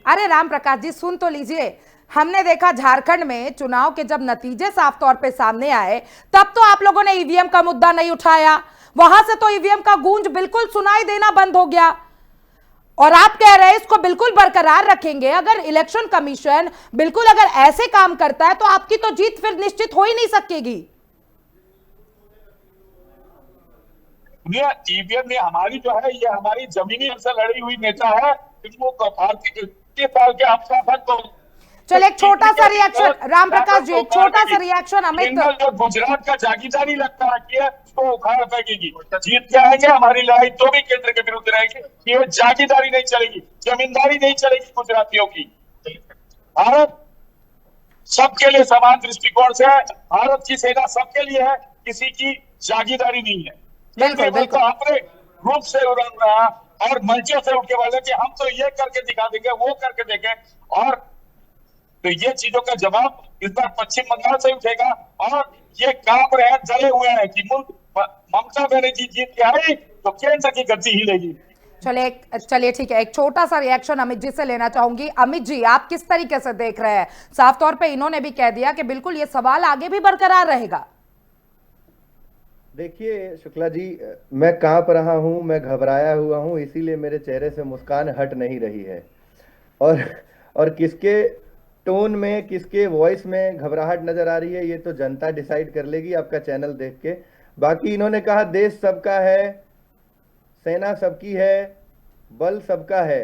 अरे राम प्रकाश जी सुन तो लीजिए, हमने देखा झारखंड में चुनाव के जब नतीजे साफ तौर पे सामने आए तब तो आप लोगों ने ईवीएम का मुद्दा नहीं उठाया, वहां से तो ईवीएम का गूंज बिल्कुल सुनाई देना बंद हो गया और आप कह रहे हैं इसको बिल्कुल बरकरार रखेंगे। अगर इलेक्शन कमीशन बिल्कुल अगर ऐसे काम करता है तो आपकी तो जीत फिर निश्चित हो ही नहीं सकेगी। ईवीएम ने हमारी जो है ये हमारी जमीनी हमसे लड़ी हुई नेता है, इनको भारतीय के साल के आपका तो चलो एक छोटा सा रिएक्शन राम प्रकाश जी, एक छोटा सा रिएक्शन अमित। जो गुजरात का जागीरदारी लगता है उसको उखाड़ फेंकेगी, जीत जाएंगे हमारी लड़ाई तो भी केंद्र के विरुद्ध रहेगी। ये जागीरदारी नहीं चलेगी, जमींदारी नहीं चलेगी गुजरातियों की। भारत सबके लिए समान दृष्टिकोण से है, भारत की सेना सबके लिए है, किसी की जागीरदारी नहीं है। बिल्कुल बिल्कुल तो अपने रूप से उड़ रहा और मंचों से उठ के वाले कि हम तो ये करके दिखा देंगे, वो करके देंगे, और तो ये चीजों का जवाब इस बार पश्चिम बंगाल से उठेगा। और ये कांप रहे हैं, जले हुए हैं कि मुल्क ममता बनर्जी जीत के आई तो केंद्र की गद्दी हिलेगी। चलिए ठीक है, एक छोटा सा रिएक्शन अमित जी से लेना चाहूंगी। अमित जी आप किस तरीके से देख रहे हैं? साफ तौर पे इन्होंने भी कह दिया कि बिल्कुल ये सवाल आगे भी बरकरार रहेगा। देखिए शुक्ला जी, मैं कांप रहा हूं, मैं घबराया हुआ हूं, इसीलिए मेरे चेहरे से मुस्कान हट नहीं रही है। और किसके टोन में, किसके वॉइस में घबराहट नजर आ रही है ये तो जनता डिसाइड कर लेगी आपका चैनल देख के। बाकी इन्होंने कहा देश सबका है, सेना सबकी है, बल सबका है,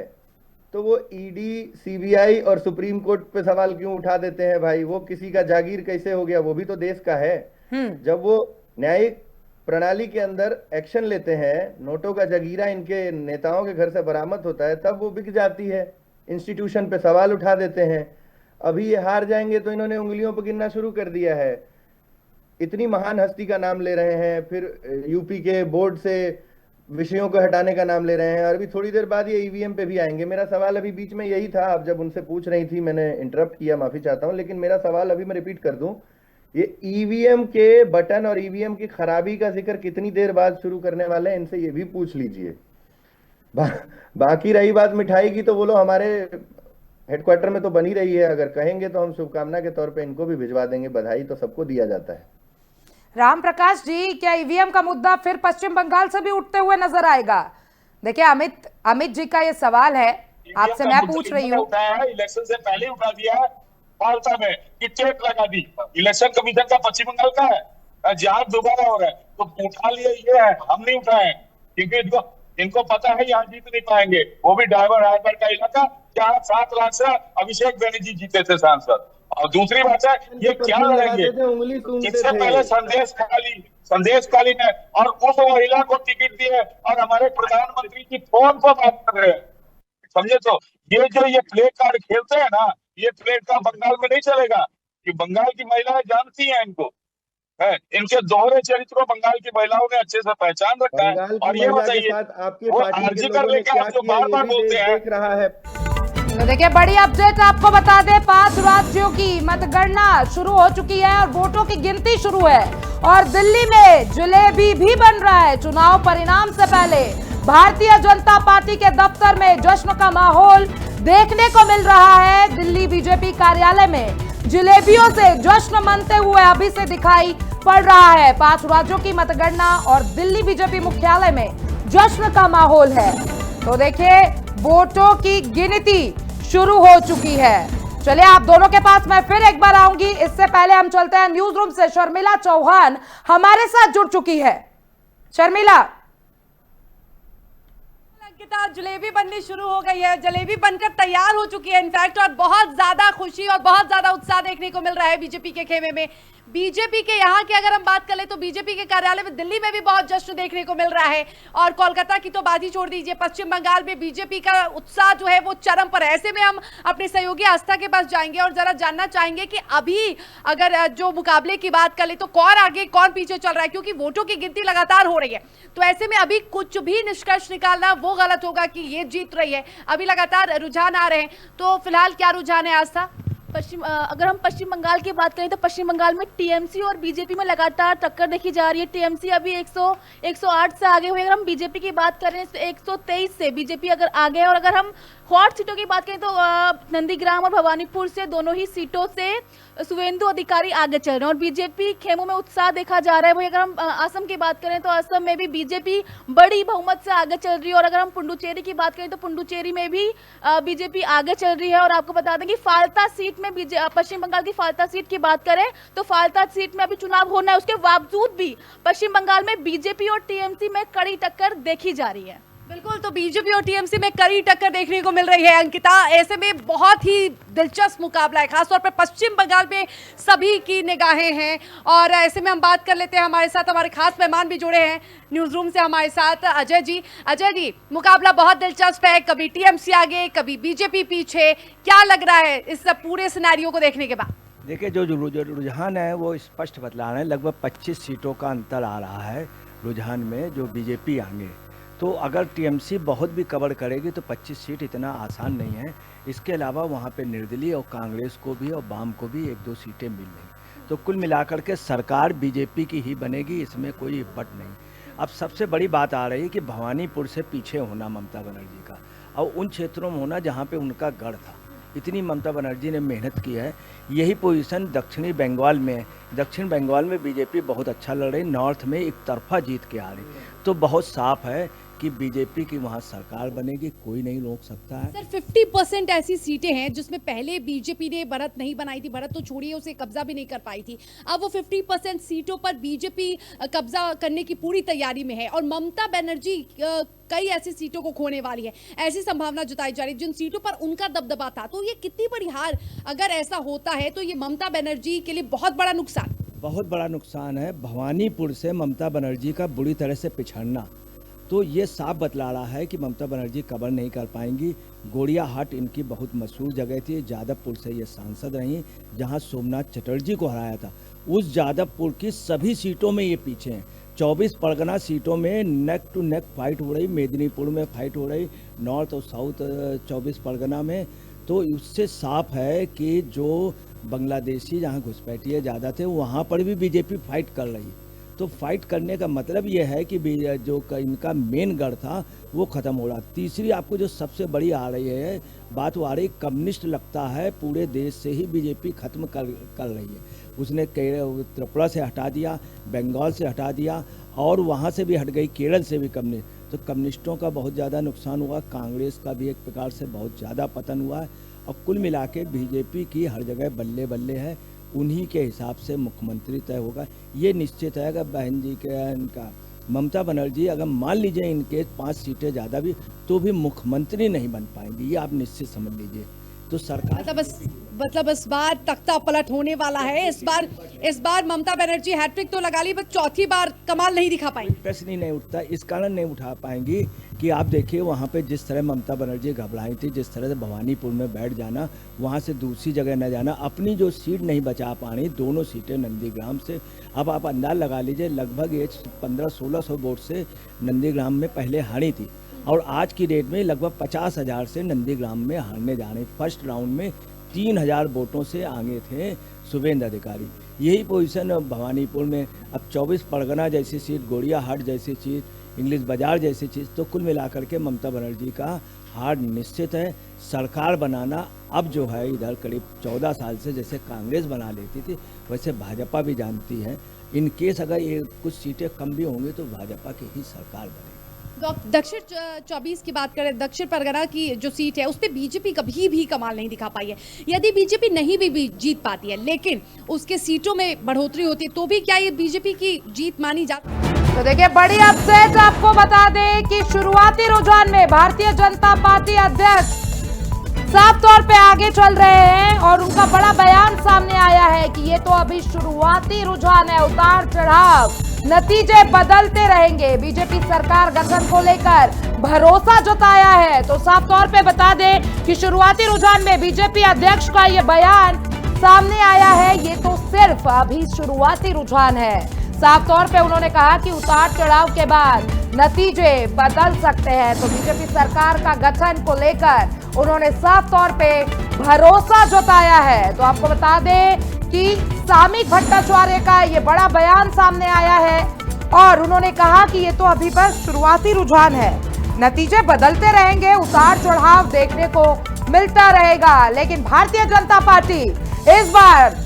तो वो ईडी, सीबीआई और सुप्रीम कोर्ट पे सवाल क्यों उठा देते हैं भाई? वो किसी का जागीर कैसे हो गया? वो भी तो देश का है। जब वो न्यायिक प्रणाली के अंदर एक्शन लेते हैं, नोटों का जगीरा इनके नेताओं के घर से बरामद होता है, तब वो बिक जाती है, इंस्टीट्यूशन पे सवाल उठा देते हैं। अभी ये हार जाएंगे तो इन्होंने उंगलियों पर गिनना शुरू कर दिया है। इतनी महान हस्ती का नाम ले रहे हैं, फिर यूपी के बोर्ड से विषयों को हटाने का नाम ले रहे हैं, और अभी थोड़ी देर बाद ये ईवीएम पे भी आएंगे। मेरा सवाल अभी बीच में यही था, अब जब उनसे पूछ रही थी मैंने इंटरप्ट किया, माफी चाहता हूं, लेकिन मेरा सवाल अभी मैं रिपीट कर दूं, ये ईवीएम के बटन और ईवीएम की खराबी का जिक्र कितनी देर बाद शुरू करने वाले हैं, इनसे ये भी पूछ लीजिए। बाकी रही बात मिठाई की, तो बोलो हमारे हेडक्वार्टर में तो बनी रही है, अगर कहेंगे तो हम शुभकामना के तौर पे इनको भी भिजवा देंगे, बधाई तो सबको दिया जाता है। राम प्रकाश जी, क्या ईवीएम का मुद्दा फिर पश्चिम बंगाल से भी उठते हुए नजर आएगा? देखिए अमित जी का ये सवाल है, आपसे मैं पूछ रही हूँ। इलेक्शन से पहले उठा दिया है फालता में कि टेप लगा दी, इलेक्शन कमीशन का पश्चिम बंगाल का है, जहां दोबारा हो रहा है तो उठा लिया, ये है, हम नहीं उठाए क्योंकि इनको पता है यहाँ जीत नहीं पाएंगे। वो भी ड्राइवर हाइबर का इलाका, जहाँ 7 लाख से अभिषेक बनर्जी जीते थे सांसद। और दूसरी बात है, ये क्या लड़ेंगे? इससे पहले संदेश काली ने और उस महिला को टिकट दिए और हमारे प्रधानमंत्री की फोन पर बात कर रहे हैं, समझे? तो ये जो ये प्ले कार्ड खेलते हैं ना, ये प्ले कार्ड बंगाल में नहीं चलेगा, कि बंगाल की महिलाएं जानती हैं इनको, है इनके दोहरे चरित्र को बंगाल की महिलाओं ने अच्छे से पहचान रखा है। और ये बताइए, वो आरजी कर लेके आप जो बार बार बोलते हैं, देख रहा है। तो देखिए बड़ी अपडेट आपको बता दें, 5 राज्यों की मतगणना शुरू हो चुकी है और वोटों की गिनती शुरू है और दिल्ली में जलेबी भी बन रहा है। चुनाव परिणाम से पहले भारतीय जनता पार्टी के दफ्तर में जश्न का माहौल देखने को मिल रहा है। दिल्ली बीजेपी कार्यालय में जलेबियों से जश्न मनते हुए अभी से दिखाई पड़ रहा है। 5 राज्यों की मतगणना और दिल्ली बीजेपी मुख्यालय में जश्न का माहौल है। तो देखिए वोटों की गिनती शुरू हो चुकी है। चलिए आप दोनों के पास मैं फिर एक बार आऊंगी, इससे पहले हम चलते हैं न्यूज रूम से। शर्मिला चौहान हमारे साथ जुड़ चुकी है। शर्मिला, जलेबी बननी शुरू हो गई है, जलेबी बनकर तैयार हो चुकी है इनफैक्ट, और बहुत ज्यादा खुशी और बहुत ज्यादा उत्साह देखने को मिल रहा है बीजेपी के खेमे में। बीजेपी के यहाँ की अगर हम बात कर ले तो बीजेपी के कार्यालय में दिल्ली में भी बहुत जश्न देखने को मिल रहा है, और कोलकाता की तो बात ही छोड़ दीजिए, पश्चिम बंगाल में बीजेपी का उत्साह जो है वो चरम पर है। ऐसे में हम अपने सहयोगी आस्था के पास जाएंगे और जरा जानना चाहेंगे कि अभी अगर जो मुकाबले की बात कर ले तो कौन आगे कौन पीछे चल रहा है, क्योंकि वोटों की गिनती लगातार हो रही है। तो ऐसे में अभी कुछ भी निष्कर्ष निकालना वो गलत होगा कि ये जीत रही है, अभी लगातार रुझान आ रहे हैं। तो फिलहाल क्या रुझान है आस्था? अगर हम पश्चिम बंगाल की बात करें तो पश्चिम बंगाल में टीएमसी और बीजेपी में लगातार टक्कर देखी जा रही है। टीएमसी अभी 108 से आगे हुई। अगर हम बीजेपी की बात करें तो 123 से बीजेपी अगर आगे है। और अगर हम हॉट सीटों की बात करें तो नंदीग्राम और भवानीपुर से दोनों ही सीटों से शुवेंदु अधिकारी आगे चल रहे हैं और बीजेपी खेमों में उत्साह देखा जा रहा है। वही अगर हम असम की बात करें तो असम में भी बीजेपी बड़ी बहुमत से आगे चल रही है। और अगर हम पुडुचेरी की बात करें तो पुडुचेरी में भी बीजेपी आगे चल रही है। और आपको बता दें कि फाल्ता सीट में पश्चिम बंगाल की फाल्ता सीट की बात करें तो फाल्ता सीट में अभी चुनाव होना है। उसके बावजूद भी पश्चिम बंगाल में बीजेपी और टीएमसी में कड़ी टक्कर देखी जा रही है। बिल्कुल, तो बीजेपी और टीएमसी में कड़ी टक्कर देखने को मिल रही है अंकिता। ऐसे में बहुत ही दिलचस्प मुकाबला है, खासतौर पर पश्चिम बंगाल में सभी की निगाहें हैं। और ऐसे में हम बात कर लेते हैं, हमारे साथ हमारे खास मेहमान भी जुड़े हैं न्यूज रूम से हमारे साथ अजय जी। अजय जी, मुकाबला बहुत दिलचस्प है, कभी टीएमसी आगे कभी बीजेपी पीछे, क्या लग रहा है इस पूरे सिनेरियो को देखने के बाद? देखिए, जो रुझान है वो स्पष्ट बतला रहे हैं। लगभग 25 सीटों का अंतर आ रहा है रुझान में जो बीजेपी आगे। तो अगर टीएमसी बहुत भी कवर करेगी तो 25 सीट इतना आसान नहीं है। इसके अलावा वहाँ पे निर्दलीय और कांग्रेस को भी और वाम को भी 1-2 सीटें मिल रही। तो कुल मिलाकर के सरकार बीजेपी की ही बनेगी, इसमें कोई बट नहीं। अब सबसे बड़ी बात आ रही है कि भवानीपुर से पीछे होना ममता बनर्जी का, और उन क्षेत्रों में होना जहाँ पे उनका गढ़ था। इतनी ममता बनर्जी ने मेहनत की है। यही पोजीशन दक्षिणी बंगाल में, दक्षिण बंगाल में बीजेपी बहुत अच्छा लड़ रही, नॉर्थ में एक तरफा जीत के आ रही। तो बहुत साफ है कि बीजेपी की वहाँ सरकार बनेगी, कोई नहीं रोक सकता है। सर, 50% ऐसी सीटें हैं जिसमें पहले बीजेपी ने बढ़त नहीं बनाई थी, बढ़त तो छोड़िए उसे कब्जा भी नहीं कर पाई थी। अब वो 50% सीटों पर बीजेपी कब्जा करने की पूरी तैयारी में है और ममता बनर्जी कई ऐसी सीटों को खोने वाली है, ऐसी संभावना जताई जा रही है जिन सीटों पर उनका दबदबा था। तो ये कितनी बड़ी हार अगर ऐसा होता है तो ये ममता बनर्जी के लिए बहुत बड़ा नुकसान है। भवानीपुर से ममता बनर्जी का बुरी तरह से पिछड़ना तो ये साफ बतला रहा है कि ममता बनर्जी कवर नहीं कर पाएंगी। गोड़ियाहाट इनकी बहुत मशहूर जगह थी, जादवपुर से ये सांसद रहीं जहां सोमनाथ चटर्जी को हराया था। उस जादवपुर की सभी सीटों में ये पीछे हैं। 24 परगना सीटों में नेक टू नेक फाइट हो रही, मेदिनीपुर में फाइट हो रही, नॉर्थ और साउथ 24 परगना में। तो उससे साफ है कि जो बांग्लादेशी जहाँ घुसपैठिए ज़्यादा थे वहाँ पर भी बीजेपी फाइट कर रही। तो फाइट करने का मतलब ये है कि जो इनका मेन गढ़ था वो ख़त्म हो रहा। तीसरी आपको जो सबसे बड़ी आ रही है बात, वो आ रही कम्युनिस्ट लगता है पूरे देश से ही बीजेपी ख़त्म कर रही है। उसने त्रिपुरा से हटा दिया, बंगाल से हटा दिया और वहाँ से भी हट गई, केरल से भी कम्युनिस्ट। तो कम्युनिस्टों का बहुत ज़्यादा नुकसान हुआ, कांग्रेस का भी एक प्रकार से बहुत ज़्यादा पतन हुआ है। और कुल मिला के बीजेपी की हर जगह बल्ले बल्ले है। उन्हीं के हिसाब से मुख्यमंत्री तय होगा, ये निश्चित है। अगर बहन जी के इनका ममता बनर्जी अगर मान लीजिए इनके 5 सीटें ज़्यादा भी तो भी मुख्यमंत्री नहीं बन पाएंगी, ये आप निश्चित समझ लीजिए। तो सरकार मतलब इस बार तख्ता पलट होने वाला है। इस बार ममता बनर्जी हैट्रिक तो लगा ली, बस चौथी बार कमाल नहीं दिखा पाएंगी। प्रश्न ही नहीं उठता, इस कारण नहीं उठा पाएंगी कि आप देखिए वहाँ पे जिस तरह ममता बनर्जी घबराई थी, जिस तरह से भवानीपुर में बैठ जाना, वहाँ से दूसरी जगह न जाना, अपनी जो सीट नहीं बचा पानी, दोनों सीटें नंदीग्राम से। अब आप अंदाज लगा लीजिए, लगभग 1500-1600 वोट से नंदीग्राम में पहले हारी थी और आज की डेट में लगभग 50,000 से नंदीग्राम में हारने जा रहे। फर्स्ट राउंड में 3000 वोटों से आगे थे शुवेंदु अधिकारी। यही पोजीशन भवानीपुर में। अब 24 परगना जैसी सीट, गोड़ियाहाट जैसी सीट, इंग्लिश बाजार जैसी चीज़, तो कुल मिलाकर के ममता बनर्जी का हार निश्चित है। सरकार बनाना अब जो है इधर करीब 14 साल से जैसे कांग्रेस बना लेती थी वैसे भाजपा भी जानती है। इन केस अगर ये कुछ सीटें कम भी होंगी तो भाजपा की ही सरकार बनेगी। दक्षिण 24 की बात करें, दक्षिण परगना की जो सीट है उस पर बीजेपी कभी भी कमाल नहीं दिखा पाई है। यदि बीजेपी नहीं भी जीत पाती है लेकिन उसके सीटों में बढ़ोतरी होती है तो भी क्या ये बीजेपी की जीत मानी जाती है? तो देखिए, बड़ी अपडेट आपको बता दें कि शुरुआती रुझान में भारतीय जनता पार्टी अध्यक्ष साफ तौर पे आगे चल रहे हैं और उनका बड़ा बयान सामने आया है कि ये तो अभी शुरुआती रुझान है, उतार चढ़ाव, नतीजे बदलते रहेंगे। बीजेपी सरकार गठन को लेकर भरोसा जताया है। तो साफ तौर पे बता दें कि शुरुआती रुझान में बीजेपी अध्यक्ष का ये बयान सामने आया है। ये तो सिर्फ अभी शुरुआती रुझान है। साफ तौर पे उन्होंने कहा कि उतार चढ़ाव के बाद नतीजे बदल सकते हैं। तो बीजेपी सरकार का गठन को लेकर उन्होंने साफ तौर पे भरोसा जताया है। तो आपको बता दें कि सामिक भट्टाचार्य का ये बड़ा बयान सामने आया है और उन्होंने कहा कि ये तो अभी बस शुरुआती रुझान है, नतीजे बदलते रहेंगे, उतार चढ़ाव देखने को मिलता रहेगा। लेकिन भारतीय जनता पार्टी इस बार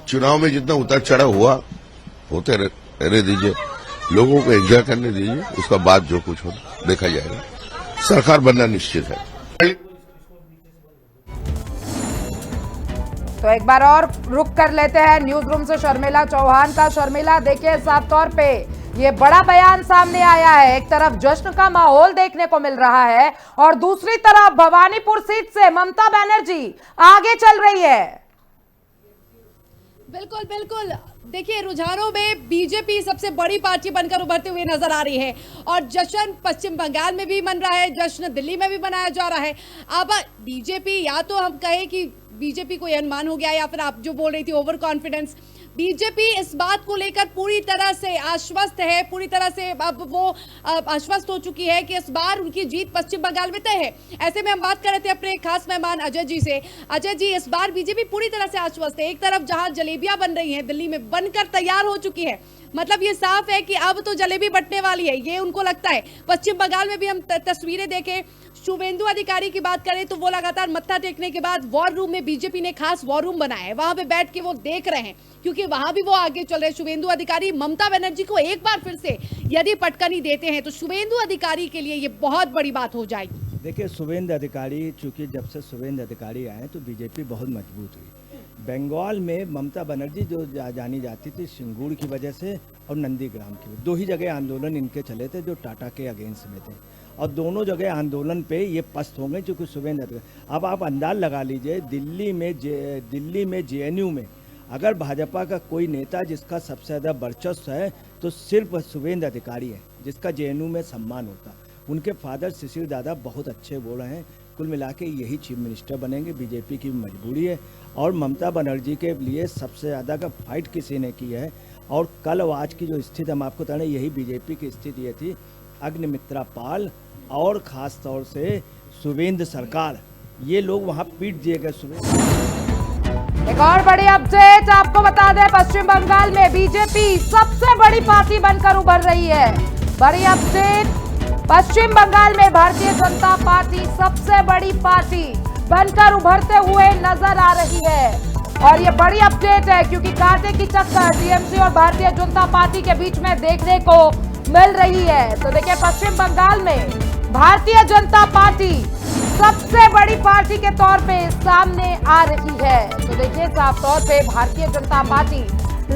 चुनाव में जितना उतार चढ़ाव हुआ होते रहने दीजिए, लोगों को एंजॉय करने दीजिए, उसका बाद जो कुछ हो देखा जाएगा। सरकार बनना निश्चित है। तो एक बार और रुक कर लेते हैं न्यूज रूम से शर्मिला चौहान का। शर्मिला, देखिए साफ तौर पे ये बड़ा बयान सामने आया है। एक तरफ जश्न का माहौल देखने को मिल रहा है और दूसरी तरफ भवानीपुर सीट से ममता बनर्जी आगे चल रही है। बिल्कुल बिल्कुल, देखिए रुझानों में बीजेपी सबसे बड़ी पार्टी बनकर उभरते हुए नजर आ रही है और जश्न पश्चिम बंगाल में भी मन रहा है, जश्न दिल्ली में भी मनाया जा रहा है। अब बीजेपी, या तो हम कहें कि बीजेपी को अनुमान हो गया या फिर आप जो बोल रही थी ओवर कॉन्फिडेंस, बीजेपी इस बात को लेकर पूरी तरह से आश्वस्त है, पूरी तरह से अब वो आश्वस्त हो चुकी है कि इस बार उनकी जीत पश्चिम बंगाल में तय है। ऐसे में हम बात कर रहे थे अपने खास मेहमान अजय जी से। अजय जी, इस बार बीजेपी पूरी तरह से आश्वस्त है। एक तरफ जहां जलेबियां बन रही हैं, दिल्ली में बनकर तैयार हो चुकी है, मतलब ये साफ है कि अब तो जलेबी बंटने वाली है, ये उनको लगता है। पश्चिम बंगाल में भी हम तस्वीरें देखें, शुभेंदु अधिकारी की बात करें तो वो लगातार मत्था टेकने के बाद वॉर रूम में, बीजेपी ने खास वॉर रूम बनाया है, वहां पे बैठ के वो देख रहे हैं, क्योंकि वहां भी वो आगे चल रहे हैं। शुभेंदु अधिकारी ममता बनर्जी को एक बार फिर से यदि पटकनी देते हैं तो शुभेंदु अधिकारी के लिए ये बहुत बड़ी बात हो जाएगी। देखिए, शुभेंदु अधिकारी, चूंकि जब से शुभेंदु अधिकारी आए तो बीजेपी बहुत मजबूत हुई। बंगाल में ममता बनर्जी जो जानी जाती थी सिंगूर की वजह से और नंदीग्राम की, दो ही जगह आंदोलन इनके चले थे जो टाटा के अगेंस्ट में थे और दोनों जगह आंदोलन पे ये पस्त हो गए क्योंकि शुभेंदु अधिकारी। अब आप अंदाज लगा लीजिए, दिल्ली में जेएनयू में अगर भाजपा का कोई नेता जिसका सबसे ज़्यादा वर्चस्व है तो सिर्फ शुभेंदु अधिकारी है, जिसका जेएनयू में सम्मान होता। उनके फादर शिशिर दादा बहुत अच्छे बोल रहे हैं, कुल मिला के यही चीफ मिनिस्टर बनेंगे। बीजेपी की मजबूरी है और ममता बनर्जी के लिए सबसे ज़्यादा का फाइट किसी ने की है। और कल आज की जो स्थिति हम आपको बता रहे हैं, यही बीजेपी की स्थिति ये थी, अग्निमित्रा पाल और ख़ास तौर से शुभेंदु सरकार, ये लोग वहाँ पीट दिए गए। एक और बड़ी अपडेट आपको बता दें, पश्चिम बंगाल में बीजेपी सबसे बड़ी पार्टी बनकर उभर रही है। बड़ी अपडेट, पश्चिम बंगाल में भारतीय जनता पार्टी सबसे बड़ी पार्टी बनकर उभरते हुए नजर आ रही है। और ये बड़ी अपडेट है क्योंकि कांटे की टक्कर टीएमसी और भारतीय जनता पार्टी के बीच में देखने को मिल रही है। तो देखिए, पश्चिम बंगाल में भारतीय जनता पार्टी सबसे बड़ी पार्टी के तौर पे सामने आ रही है। तो देखिए, साफ तौर पे भारतीय जनता पार्टी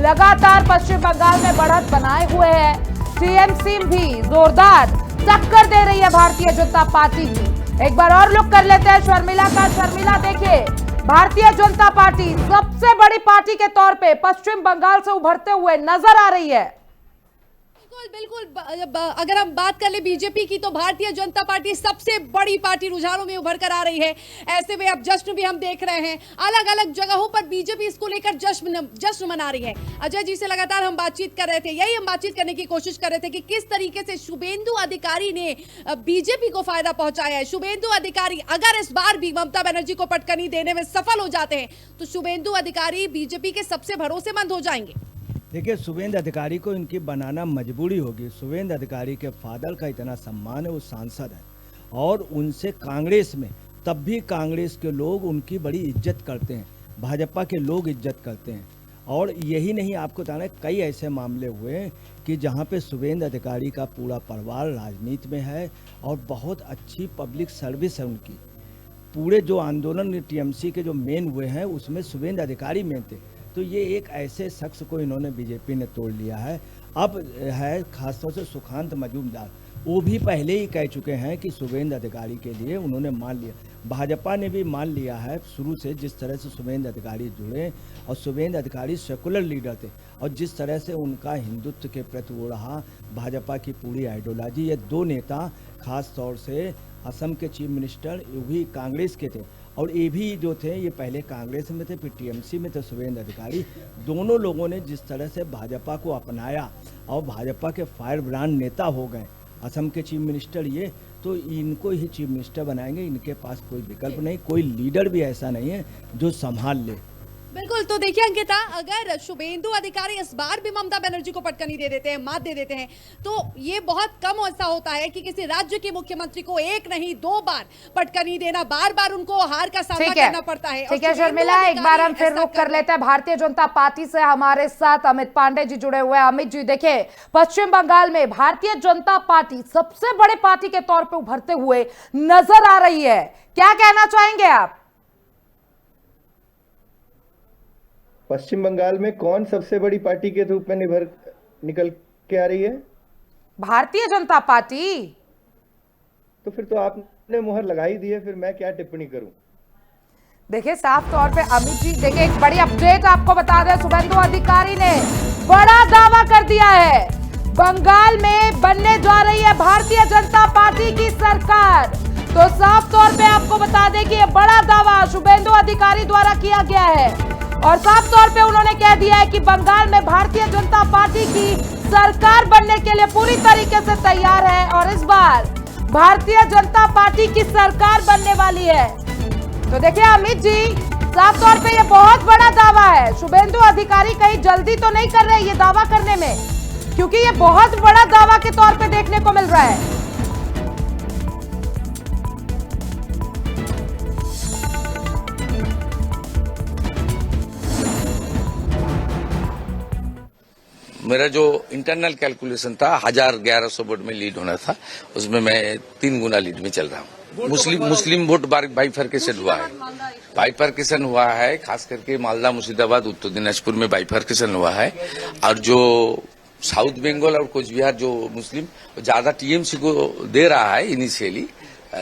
लगातार पश्चिम बंगाल में बढ़त बनाए हुए है। टीएमसी भी जोरदार टक्कर दे रही है भारतीय जनता पार्टी की। एक बार और लुक कर लेते हैं शर्मिला का। शर्मिला, देखिए, भारतीय जनता पार्टी सबसे बड़ी पार्टी के तौर पे पश्चिम बंगाल से उभरते हुए नजर आ रही है। बिल्कुल बिल्कुल, अगर हम बात कर ले बीजेपी की तो भारतीय जनता पार्टी सबसे बड़ी पार्टी रुझानों में उभर कर आ रही है। ऐसे में अब जश्न भी हम देख रहे हैं, अलग अलग जगहों पर बीजेपी इसको लेकर जश्न मना रही है। अजय जी से लगातार हम बातचीत कर रहे थे, यही हम बातचीत करने की कोशिश कर रहे थे कि किस तरीके से शुभेंदु अधिकारी ने बीजेपी को फायदा पहुंचाया है। शुभेंदु अधिकारी अगर इस बार भी ममता बनर्जी को पटकनी देने में सफल हो जाते हैं तो शुभेंदु अधिकारी बीजेपी के सबसे भरोसेमंद हो जाएंगे। देखिए, शुभेंदु अधिकारी को इनकी बनाना मजबूरी होगी। शुभेंदु अधिकारी के फादर का इतना सम्मान है, वो सांसद है और उनसे कांग्रेस में तब भी कांग्रेस के लोग उनकी बड़ी इज्जत करते हैं, भाजपा के लोग इज्जत करते हैं। और यही नहीं, आपको बताना है कई ऐसे मामले हुए कि जहाँ पे शुभेंदु अधिकारी का पूरा परिवार राजनीति में है और बहुत अच्छी पब्लिक सर्विस है उनकी। पूरे जो आंदोलन टीएमसी के जो मेन हुए हैं उसमें शुभेंदु अधिकारी मेन थे। तो ये एक ऐसे शख्स को इन्होंने बीजेपी ने तोड़ लिया है। अब है खासतौर से सुकांत मजूमदार, वो भी पहले ही कह चुके हैं कि शुभेंदु अधिकारी के लिए उन्होंने मान लिया, भाजपा ने भी मान लिया है शुरू से। जिस तरह से शुभेंदु अधिकारी जुड़े और शुभेंदु अधिकारी सेकुलर लीडर थे और जिस तरह से उनका हिंदुत्व के प्रति वो रहा, भाजपा की पूरी आइडियोलॉजी, ये दो नेता खास तौर से असम के चीफ मिनिस्टर वो भी कांग्रेस के थे और ये भी जो थे ये पहले कांग्रेस में थे, फिर टीएमसी में थे, शुभेंदु अधिकारी। दोनों लोगों ने जिस तरह से भाजपा को अपनाया और भाजपा के फायर ब्रांड नेता हो गए, असम के चीफ मिनिस्टर ये, तो इनको ही चीफ मिनिस्टर बनाएंगे। इनके पास कोई विकल्प नहीं, कोई लीडर भी ऐसा नहीं है जो संभाल ले। बिल्कुल। तो देखिए अंकिता, अगर शुभेंदु अधिकारी इस बार भी ममता बनर्जी को पटकनी दे देते हैं, मात दे देते हैं, तो ये बहुत कम ऐसा होता है कि किसी राज्य के मुख्यमंत्री को एक नहीं 2 बार पटकनी देना, बार बार उनको हार का सामना करना पड़ता है। ठीक है शर्मिला, एक बार हम फिर रुक कर लेते हैं भारतीय जनता पार्टी से। हमारे साथ अमित पांडे जी जुड़े हुए हैं। अमित जी, देखिए पश्चिम बंगाल में भारतीय जनता पार्टी सबसे बड़े पार्टी के तौर पर उभरते हुए नजर आ रही है, क्या कहना चाहेंगे आप? पश्चिम बंगाल में कौन सबसे बड़ी पार्टी के रूप में निकल के आ रही है? भारतीय जनता पार्टी। तो फिर तो आपने मुहर लगा ही दी है, फिर मैं क्या टिप्पणी करूं? देखिए साफ तौर पे अमित जी, देखिए एक बड़ी अपडेट आपको बता दें, शुभेंदु अधिकारी ने बड़ा दावा कर दिया है, बंगाल में बनने जा रही है भारतीय जनता पार्टी की सरकार। तो साफ तौर पे आपको बता दें कि यह बड़ा दावा शुभेंदु अधिकारी द्वारा किया गया है और साफ तौर पे उन्होंने कह दिया है कि बंगाल में भारतीय जनता पार्टी की सरकार बनने के लिए पूरी तरीके से तैयार है और इस बार भारतीय जनता पार्टी की सरकार बनने वाली है। तो देखिए अमित जी, साफ तौर पे ये बहुत बड़ा दावा है। शुभेंदु अधिकारी कहीं जल्दी तो नहीं कर रहे ये दावा करने में, क्योंकि ये बहुत बड़ा दावा के तौर पे देखने को मिल रहा है। मेरा जो इंटरनल कैलकुलेशन था 1100 वोट में लीड होना था, उसमें मैं 3 गुना लीड में चल रहा हूँ। मुस्लिम वोट बाइफरकेशन हुआ है, बाइफरकेशन हुआ है, खास करके मालदा, मुर्शिदाबाद, उत्तर दिनाजपुर में बाइफरकेशन हुआ है। और जो साउथ बंगाल और कुछ बिहार जो मुस्लिम ज्यादा टीएमसी को दे रहा है इनिशियली,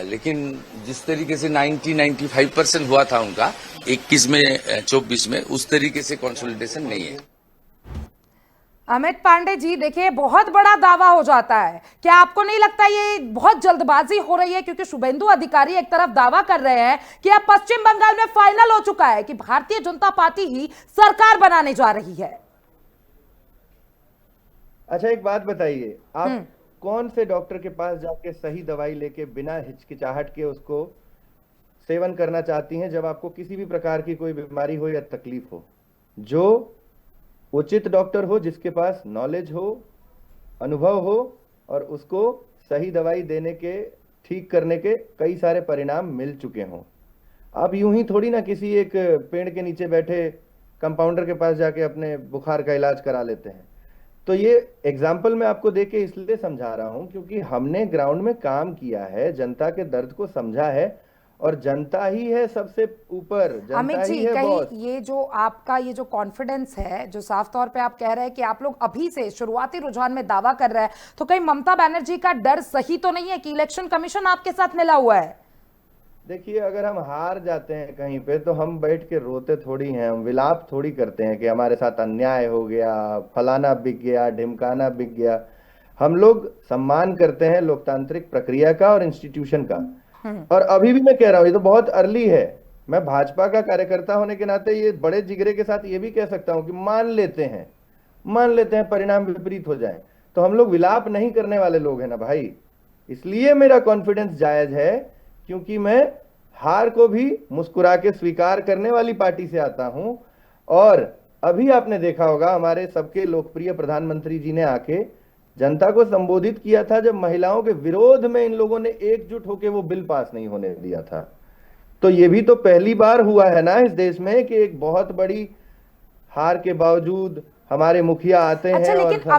लेकिन जिस तरीके से 90-95% हुआ था उनका 21 में 24 में, उस तरीके से कंसोलिडेशन नहीं है। अमित पांडे जी, देखिए बहुत बड़ा दावा हो जाता है, क्या आपको नहीं लगता ये बहुत जल्दबाजी हो रही है? क्योंकि शुभेंदु अधिकारी एक तरफ दावा कर रहे हैं कि अब पश्चिम बंगाल में फाइनल हो चुका है कि भारतीय जनता पार्टी ही सरकार बनाने जा रही है। अच्छा एक बात बताइए, आप कौन से डॉक्टर के पास जाके सही दवाई लेके बिना हिचकिचाहट के उसको सेवन करना चाहती हैं जब आपको किसी भी प्रकार की कोई बीमारी हो या तकलीफ हो? जो उचित डॉक्टर हो, जिसके पास नॉलेज हो, अनुभव हो और उसको सही दवाई देने के, ठीक करने के कई सारे परिणाम मिल चुके हों। आप यूं ही थोड़ी ना किसी एक पेड़ के नीचे बैठे कंपाउंडर के पास जाके अपने बुखार का इलाज करा लेते हैं। तो ये एग्जाम्पल मैं आपको देके इसलिए समझा रहा हूं क्योंकि हमने ग्राउंड में काम किया है, जनता के दर्द को समझा है और जनता ही है सबसे ऊपर, अमित जनता जी, ही है बॉस। ये जो आपका ये जो कॉन्फिडेंस है, जो साफ तौर पे आप कह रहे हैं कि आप लोग अभी से शुरुआती रुझान में दावा कर रहे हैं, तो कहीं ममता बनर्जी का डर सही तो नहीं है कि इलेक्शन कमीशन आपके साथ मिला हुआ है? देखिए, अगर हम हार जाते हैं कहीं पे तो हम बैठ के रोते थोड़ी हैं, हम विलाप थोड़ी करते हैं कि हमारे साथ अन्याय हो गया, फलाना बिक गया, ढिमकाना बिक गया। हम लोग सम्मान करते हैं लोकतांत्रिक प्रक्रिया का और इंस्टीट्यूशन का। और अभी भी मैं कह रहा हूं, ये तो बहुत अर्ली है, मैं भाजपा का कार्यकर्ता होने के नाते ये बड़े जिगरे के साथ ये भी कह सकता हूं कि मान लेते हैं परिणाम विपरीत हो जाए, तो हम लोग विलाप नहीं करने वाले लोग हैं ना भाई। इसलिए मेरा कॉन्फिडेंस जायज है क्योंकि मैं हार को भी मुस्कुरा के स्वीकार करने वाली पार्टी से आता हूं। और अभी आपने देखा होगा हमारे सबके लोकप्रिय प्रधानमंत्री जी ने आके जनता को संबोधित किया था जब महिलाओं के विरोध में इन लोगों ने एकजुट होकर वो बिल पास नहीं होने दिया था। तो ये भी तो पहली बार हुआ है ना इस देश में कि एक बहुत बड़ी हार के बावजूद हमारे मुखिया आते हैं। अच्छा, लेकिन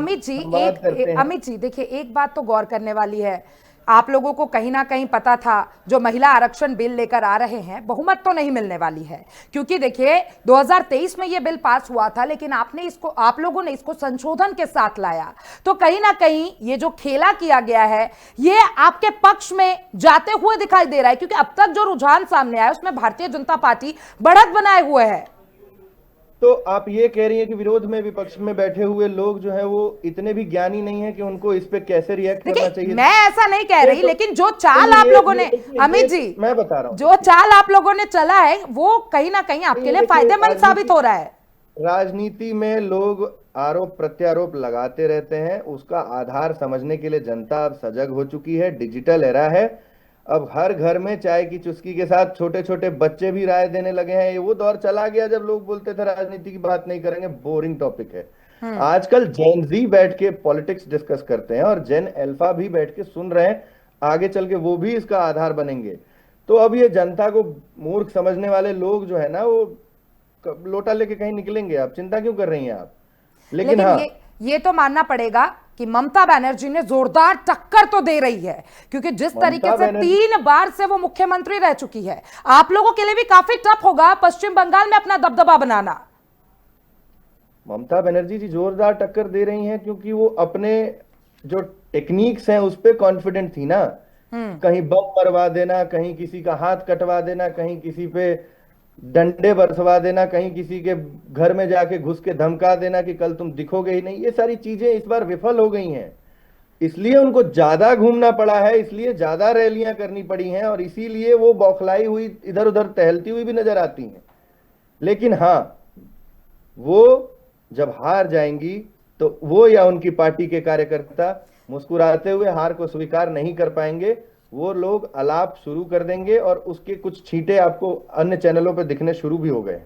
अमित जी देखिए, एक बात तो गौर करने वाली है, आप लोगों को कहीं ना कहीं पता था जो महिला आरक्षण बिल लेकर आ रहे हैं बहुमत तो नहीं मिलने वाली है, क्योंकि देखिए 2023 में यह बिल पास हुआ था, लेकिन आप लोगों ने इसको संशोधन के साथ लाया। तो कहीं ना कहीं ये जो खेला किया गया है ये आपके पक्ष में जाते हुए दिखाई दे रहा है, क्योंकि अब तक जो रुझान सामने आया उसमें भारतीय जनता पार्टी बढ़त बनाए हुए है। तो आप ये कह रही हैं कि विरोध में विपक्ष में बैठे हुए लोग जो हैं वो इतने भी ज्ञानी नहीं है कि उनको इस पे कैसे रिएक्ट करना देखिए चाहिए। मैं ऐसा नहीं कह रही, लेकिन जो चाल आप लोगों ने, अमित जी मैं बता रहा हूँ, जो चाल आप लोगों ने चला है वो कहीं ना कहीं आपके लिए फायदेमंद साबित हो रहा है। राजनीति में लोग आरोप प्रत्यारोप लगाते रहते हैं, उसका आधार समझने के लिए जनता अब सजग हो चुकी है। डिजिटल एरा है, अब हर घर में चाय की चुस्की के साथ छोटे छोटे बच्चे भी राय देने लगे हैं। ये वो दौर चला गया जब लोग बोलते थे राजनीति की बात नहीं करेंगे, बोरिंग टॉपिक है। आजकल जेन जी बैठ के पॉलिटिक्स डिस्कस करते हैं और जेन अल्फा भी बैठ के सुन रहे हैं, आगे चल के वो भी इसका आधार बनेंगे। तो अब ये जनता को मूर्ख समझने वाले लोग जो है ना, वो लोटा लेके कहीं निकलेंगे। आप चिंता क्यों कर रही हैं आप? लेकिन हाँ, ये तो मानना पड़ेगा कि ममता बनर्जी ने जोरदार टक्कर तो दे रही है, क्योंकि जिस तरीके से 3 बार से वो मुख्यमंत्री रह चुकी है, आप लोगों के लिए भी काफी टफ होगा पश्चिम बंगाल में अपना दबदबा बनाना। ममता बनर्जी जी जोरदार टक्कर दे रही हैं क्योंकि वो अपने जो टेक्निक्स हैं उस पर कॉन्फिडेंट थी ना। कहीं बम मरवा देना, कहीं किसी का हाथ कटवा देना, कहीं किसी पे डंडे बरसवा देना, कहीं किसी के घर में जाके घुस के धमका देना कि कल तुम दिखोगे ही नहीं। ये सारी चीजें इस बार विफल हो गई हैं, इसलिए उनको ज्यादा घूमना पड़ा है, इसलिए ज्यादा रैलियां करनी पड़ी हैं और इसीलिए वो बौखलाई हुई इधर उधर टहलती हुई भी नजर आती हैं। लेकिन हाँ, वो जब हार जाएंगी तो वो या उनकी पार्टी के कार्यकर्ता मुस्कुराते हुए हार को स्वीकार नहीं कर पाएंगे। वो लोग अलाप शुरू कर देंगे और उसके कुछ छींटे आपको अन्य चैनलों पे दिखने शुरू भी हो गए।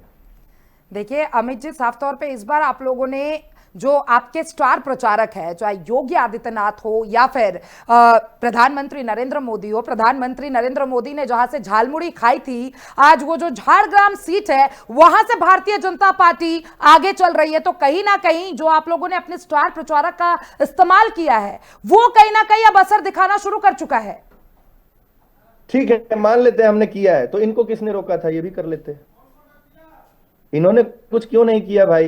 देखिए अमित जी, साफ तौर पे इस बार आप लोगों ने जो आपके स्टार प्रचारक है, चाहे योगी आदित्यनाथ हो या फिर प्रधानमंत्री नरेंद्र मोदी हो, प्रधानमंत्री नरेंद्र मोदी ने जहां से झालमुड़ी खाई थी, आज वो जो झारग्राम सीट है वहां से भारतीय जनता पार्टी आगे चल रही है। तो कहीं ना कहीं जो आप लोगों ने अपने स्टार प्रचारक का इस्तेमाल किया है वो कहीं ना कहीं अब असर दिखाना शुरू कर चुका है। ठीक है, मान लेते हैं हमने किया है, तो इनको किसने रोका था? ये भी कर लेते। इन्होंने कुछ क्यों नहीं किया भाई?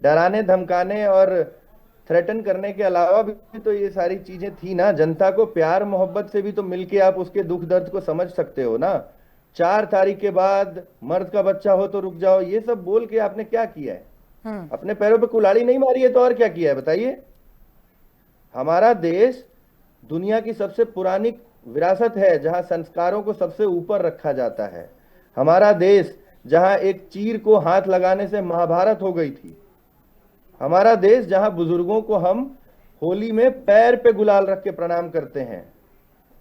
डराने धमकाने और थ्रेटन करने के अलावा भी तो ये सारी चीजें थी ना। जनता को प्यार मोहब्बत से भी तो मिलके आप उसके दुख दर्द को समझ सकते हो ना। 4 तारीख के बाद मर्द का बच्चा हो तो रुक जाओ, ये सब बोल के आपने क्या किया है? अपने पैरों पे कुल्हाड़ी नहीं मारी है तो और क्या किया है बताइए? हमारा देश दुनिया की सबसे पुरानी विरासत है जहां संस्कारों को सबसे ऊपर रखा जाता है। हमारा देश जहां एक चीर को हाथ लगाने से महाभारत हो गई थी। हमारा देश जहां बुजुर्गों को हम होली में पैर पे गुलाल रख के प्रणाम करते हैं।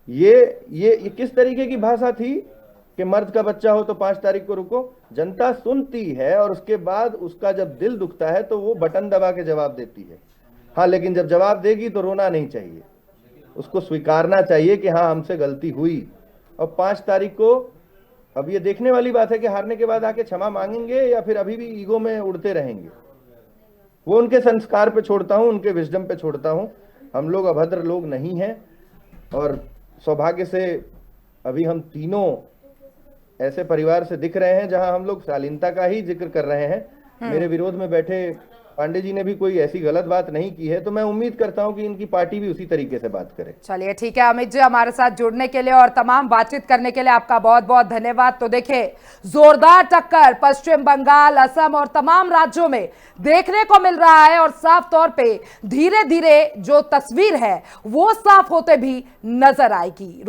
ये किस तरीके की भाषा थी कि मर्द का बच्चा हो तो 5 तारीख को रुको? जनता सुनती है और उसके बाद उसका जब दिल दुखता है तो वो बटन दबा के जवाब देती है। हाँ, लेकिन जब जवाब देगी तो रोना नहीं चाहिए, उसको स्वीकारना चाहिए कि हाँ हमसे गलती हुई। और 5 तारीख को अब ये देखने वाली बात है कि हारने के बाद आके क्षमा मांगेंगे या फिर अभी भी ईगो में उड़ते रहेंगे। वो उनके संस्कार पे छोड़ता हूं, उनके विजडम पे छोड़ता हूं। हम लोग अभद्र लोग नहीं हैं और सौभाग्य से अभी हम तीनों ऐसे परिवार से दिख रहे हैं जहां हम लोग शालीनता का ही जिक्र कर रहे हैं। मेरे विरोध में बैठे पांडे जी ने भी कोई ऐसी गलत बात नहीं की है, तो मैं उम्मीद करता हूं कि इनकी पार्टी भी उसी तरीके से बात करे। चलिए ठीक है अमित जी, हमारे साथ जुड़ने के लिए और तमाम बातचीत करने के लिए आपका बहुत बहुत धन्यवाद। तो देखिए जोरदार टक्कर पश्चिम बंगाल, असम और तमाम राज्यों में देखने को मिल रहा है और साफ तौर पे धीरे धीरे जो तस्वीर है वो साफ होते भी नजर आएगी।